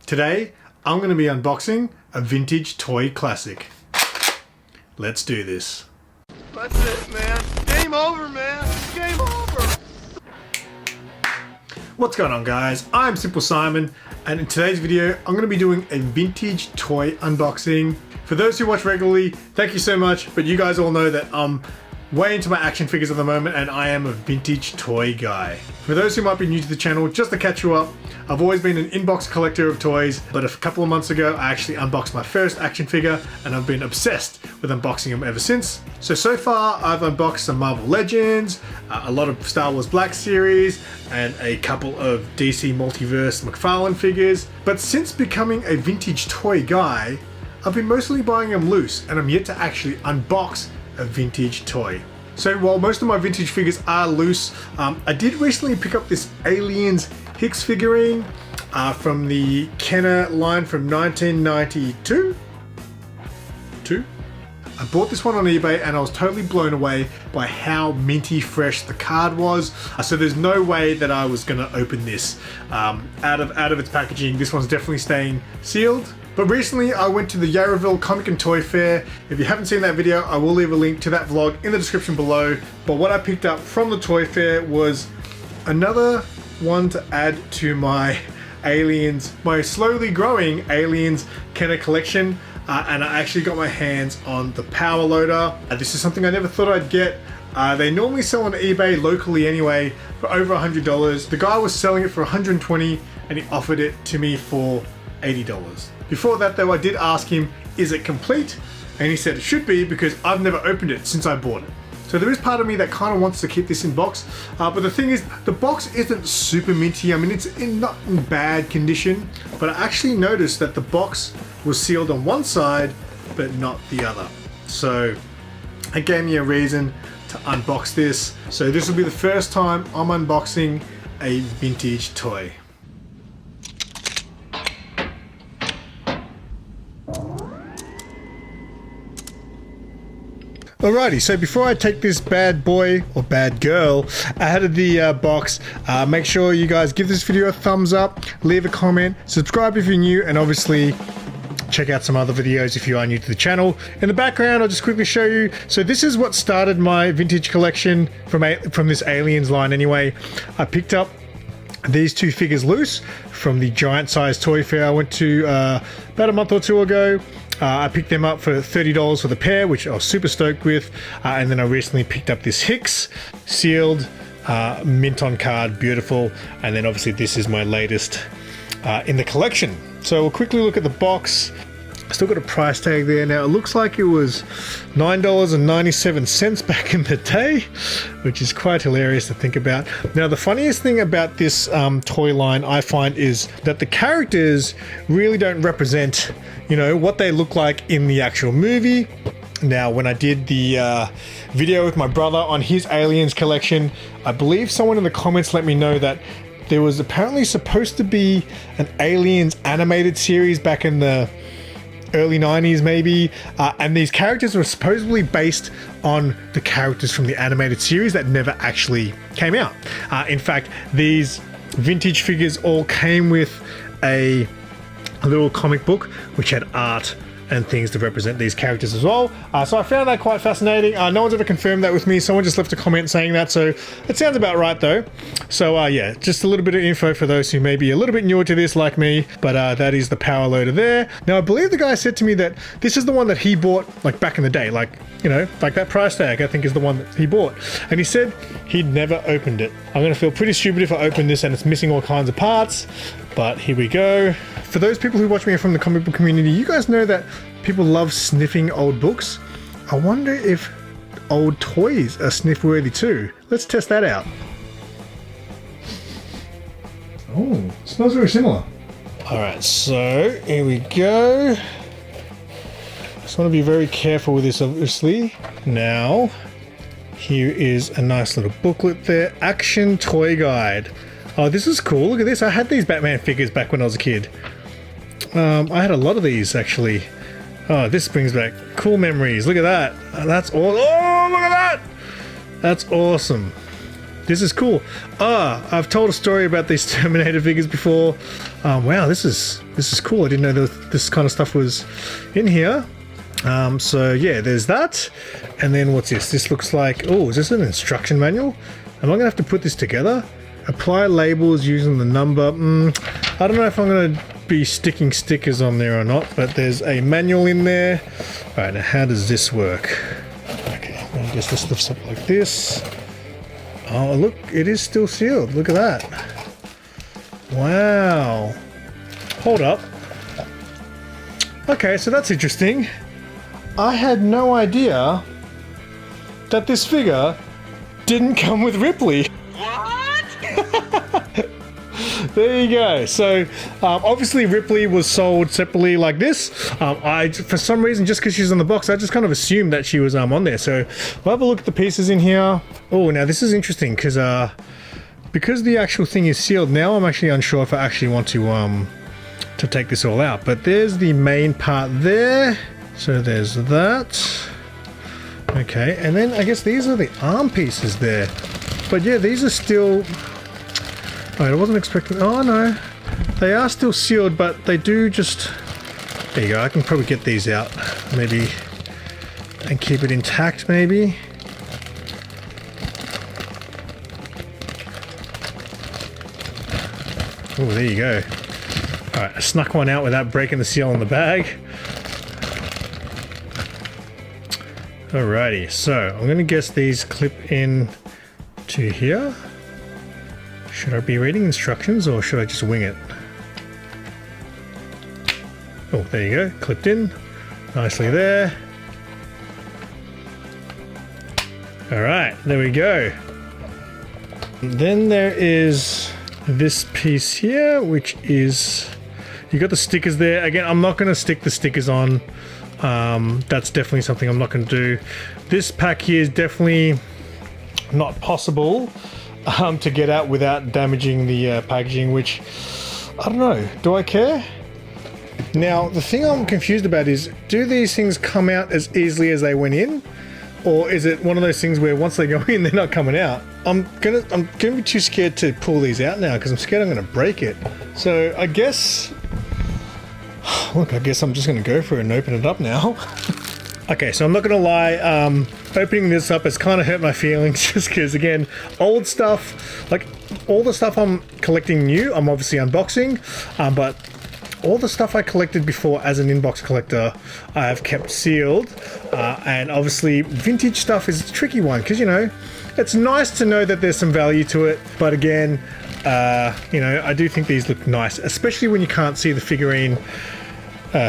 Today, I'm going to be unboxing a vintage toy classic. Let's do this. That's it, man. Game over, man. Game over. What's going on, guys? I'm SimpleSimon, and in today's video, I'm going to be doing a vintage toy unboxing. For those who watch regularly, thank you so much, but you guys all know that I'm way into my action figures at the moment, and I am a vintage toy guy. For those who might be new to the channel, just to catch you up, I've always been an inbox collector of toys, but a couple of months ago, I actually unboxed my first action figure, and I've been obsessed with unboxing them ever since. So far, I've unboxed some Marvel Legends, a lot of Star Wars Black Series, and a couple of DC Multiverse McFarlane figures. But since becoming a vintage toy guy, I've been mostly buying them loose, and I'm yet to actually unbox a vintage toy. So while most of my vintage figures are loose, I did recently pick up this Aliens Hicks figurine from the Kenner line from 1992. I bought this one on eBay and I was totally blown away by how minty fresh the card was. So there's no way that I was gonna open this out of its packaging. This one's definitely staying sealed. But recently I went to the YARRAVILLE Comic and Toy Fair. If you haven't seen that video, I will leave a link to that vlog in the description below. But what I picked up from the toy fair was another one to add to my Aliens, my slowly growing Aliens Kenner collection. And I actually got my hands on the Power Loader. This is something I never thought I'd get. They normally sell on eBay locally anyway for over $100. The guy was selling it for $120 and he offered it to me for $80. Before that though, I did ask him, is it complete? And he said it should be because I've never opened it since I bought it. So there is part of me that kind of wants to keep this in box. But the thing is, the box isn't super minty. I mean, it's not in bad condition, but I actually noticed that the box was sealed on one side, but not the other. So it gave me a reason to unbox this. So this will be the first time I'm unboxing a vintage toy. Alrighty, so before I take this bad boy or bad girl out of the box, make sure you guys give this video a thumbs up, leave a comment, subscribe if you're new, and obviously check out some other videos if you are new to the channel. In the background, I'll just quickly show you. So this is what started my vintage collection from this Aliens line anyway. I picked up these two figures loose from the giant size toy fair I went to about a month or two ago. I picked them up for $30 for the pair, which I was super stoked with. And then I recently picked up this Hicks, sealed, mint on card, beautiful. And then obviously this is my latest in the collection. So we'll quickly look at the box. Still got a price tag there. Now it looks like it was $9.97 back in the day, which is quite hilarious to think about. Now the funniest thing about this toy line I find is that the characters really don't represent, you know, what they look like in the actual movie. Now when I did the video with my brother on his Aliens collection, I believe someone in the comments let me know that there was apparently supposed to be an Aliens animated series back in the early 90s maybe, and these characters were supposedly based on the characters from the animated series that never actually came out. In fact, these vintage figures all came with a little comic book which had art and things to represent these characters as well. So I found that quite fascinating. No one's ever confirmed that with me. Someone just left a comment saying that, so it sounds about right though. So yeah, just a little bit of info for those who may be a little bit newer to this like me, but that is the Power Loader there. Now I believe the guy said to me that this is the one that he bought like back in the day, like, you know, like that price tag I think is the one that he bought. And he said he'd never opened it. I'm gonna feel pretty stupid if I open this and it's missing all kinds of parts, but here we go. For those people who watch me from the comic book community, you guys know that people love sniffing old books. I wonder if old toys are sniff worthy too. Let's test that out. Oh, it smells very similar. Alright, so here we go. Just want to be very careful with this obviously. Now, here is a nice little booklet there. Action Toy Guide. Oh, this is cool. Look at this. I had these Batman figures back when I was a kid. I had a lot of these actually. Oh, this brings back cool memories. Look at that. That's awesome. Oh, look at that. That's awesome. This is cool. I've told a story about these Terminator figures before. Wow, this is cool. I didn't know this kind of stuff was in here. So yeah, there's that. And then what's this? This looks like, oh, is this an instruction manual? Am I gonna have to put this together? Apply labels using the number. I don't know if I'm gonna be sticking stickers on there or not, but there's a manual in there. All right, now how does this work? Okay, I guess this lifts up like this. Oh, look, it is still sealed. Look at that. Wow. Hold up. Okay, so that's interesting. I had no idea that this figure didn't come with Ripley. What? There you go. So obviously Ripley was sold separately like this. For some reason, just because she's on the box, I just kind of assumed that she was on there. So we'll have a look at the pieces in here. Oh, now this is interesting because the actual thing is sealed. Now I'm actually unsure if I actually want to take this all out. But there's the main part there. So there's that. Okay, and then I guess these are the arm pieces there. But yeah, these are still... Alright, I wasn't expecting... Oh no, they are still sealed, but they do just... There you go, I can probably get these out, maybe, and keep it intact, maybe. Oh, there you go. Alright, I snuck one out without breaking the seal on the bag. Alrighty, so I'm gonna guess these clip in to here. Should I be reading instructions or should I just wing it? Oh, there you go, clipped in nicely there. Alright, there we go. Then there is this piece here, which is, you got the stickers there. Again, I'm not going to stick the stickers on. That's definitely something I'm not going to do. This pack here is definitely not possible to get out without damaging the packaging, which, I don't know, do I care? Now, the thing I'm confused about is, do these things come out as easily as they went in? Or is it one of those things where once they go in, they're not coming out? I'm gonna be too scared to pull these out now because I'm scared I'm gonna break it. So I guess, look, I guess I'm just gonna go for it and open it up now. Okay, so I'm not gonna lie, opening this up has kind of hurt my feelings just because, again, old stuff, like all the stuff I'm collecting new, I'm obviously unboxing, but all the stuff I collected before as an inbox collector, I have kept sealed, and obviously vintage stuff is a tricky one because, you know, it's nice to know that there's some value to it, but again, you know, I do think these look nice, especially when you can't see the figurine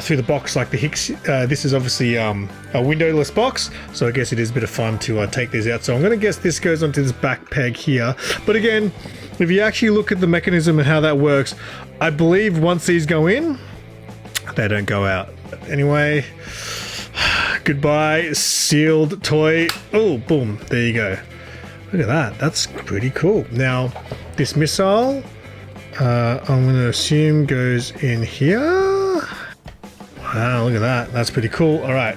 through the box like the Hicks. This is obviously a windowless box, so I guess it is a bit of fun to take these out. So I'm going to guess this goes onto this back peg here, but again, if you actually look at the mechanism and how that works, I believe once these go in, they don't go out. Anyway, goodbye, sealed toy. Oh, boom, there you go. Look at that, that's pretty cool. Now, this missile, I'm going to assume goes in here. Wow, look at that, that's pretty cool. All right,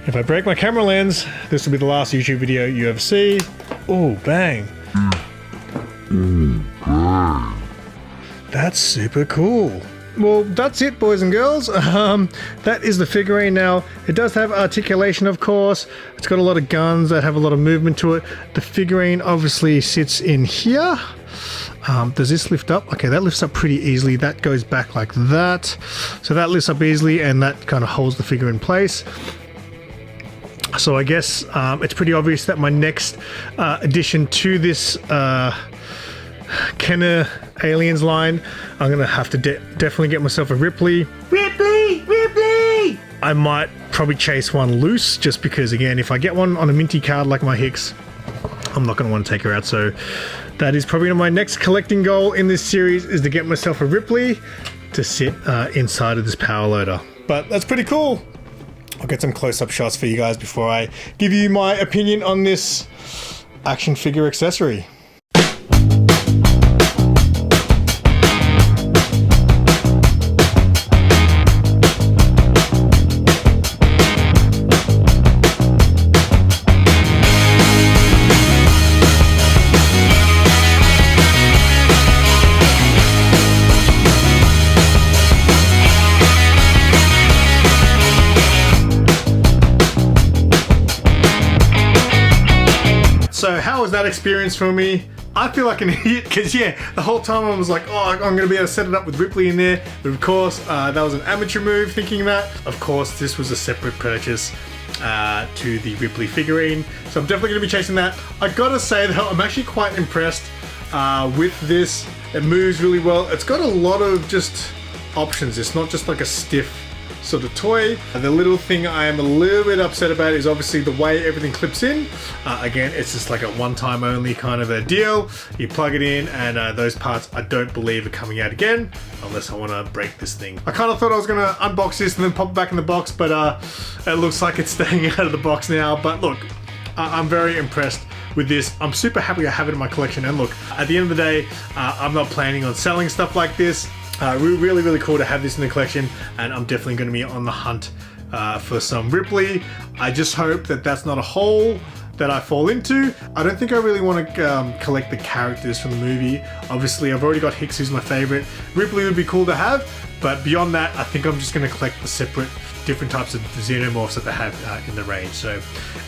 if I break my camera lens, this will be the last YouTube video you ever see. Oh, bang. That's super cool. Well, that's it, boys and girls. That is the figurine. Now, it does have articulation, of course. It's got a lot of guns that have a lot of movement to it. The figurine obviously sits in here. Does this lift up? Okay, that lifts up pretty easily. That goes back like that. So that lifts up easily and that kind of holds the figure in place. So I guess it's pretty obvious that my next addition to this Kenner Aliens line, I'm gonna have to definitely get myself a Ripley. Ripley! I might probably chase one loose just because, again, if I get one on a minty card like my Hicks, I'm not gonna want to take her out. So that is probably my next collecting goal in this series, is to get myself a Ripley to sit inside of this power loader. But that's pretty cool. I'll get some close-up shots for you guys before I give you my opinion on this action figure accessory. that experience for me. I feel like an idiot because yeah, the whole time I was like, oh, I'm going to be able to set it up with Ripley in there. But of course, that was an amateur move thinking that. Of course, this was a separate purchase to the Ripley figurine. So I'm definitely going to be chasing that. I gotta say though, I'm actually quite impressed with this. It moves really well. It's got a lot of just options. It's not just like a stiff sort of toy. The little thing I am a little bit upset about is obviously the way everything clips in. Again, it's just like a one-time only kind of a deal. You plug it in and those parts I don't believe are coming out again unless I want to break this thing. I kind of thought I was going to unbox this and then pop it back in the box, but it looks like it's staying out of the box now. But look, I'm very impressed with this. I'm super happy I have it in my collection, and look, at the end of the day, I'm not planning on selling stuff like this. Really cool to have this in the collection, and I'm definitely going to be on the hunt for some Ripley. I just hope that that's not a hole that I fall into. I don't think I really want to collect the characters from the movie. Obviously, I've already got Hicks, who's my favorite. Ripley would be cool to have, but beyond that, I think I'm just going to collect the separate different types of xenomorphs that they have in the range. So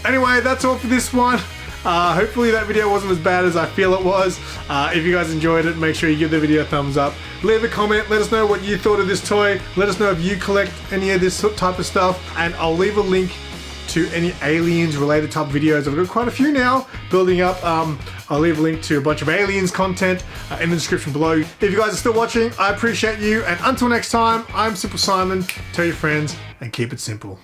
anyway, that's all for this one. Hopefully that video wasn't as bad as I feel it was. If you guys enjoyed it, make sure you give the video a thumbs up. Leave a comment, let us know what you thought of this toy. Let us know if you collect any of this type of stuff, and I'll leave a link to any aliens related type videos. I've got quite a few now building up. I'll leave a link to a bunch of aliens content in the description below. If you guys are still watching, I appreciate you, and until next time, I'm SimpleSimon. Tell your friends and keep it simple.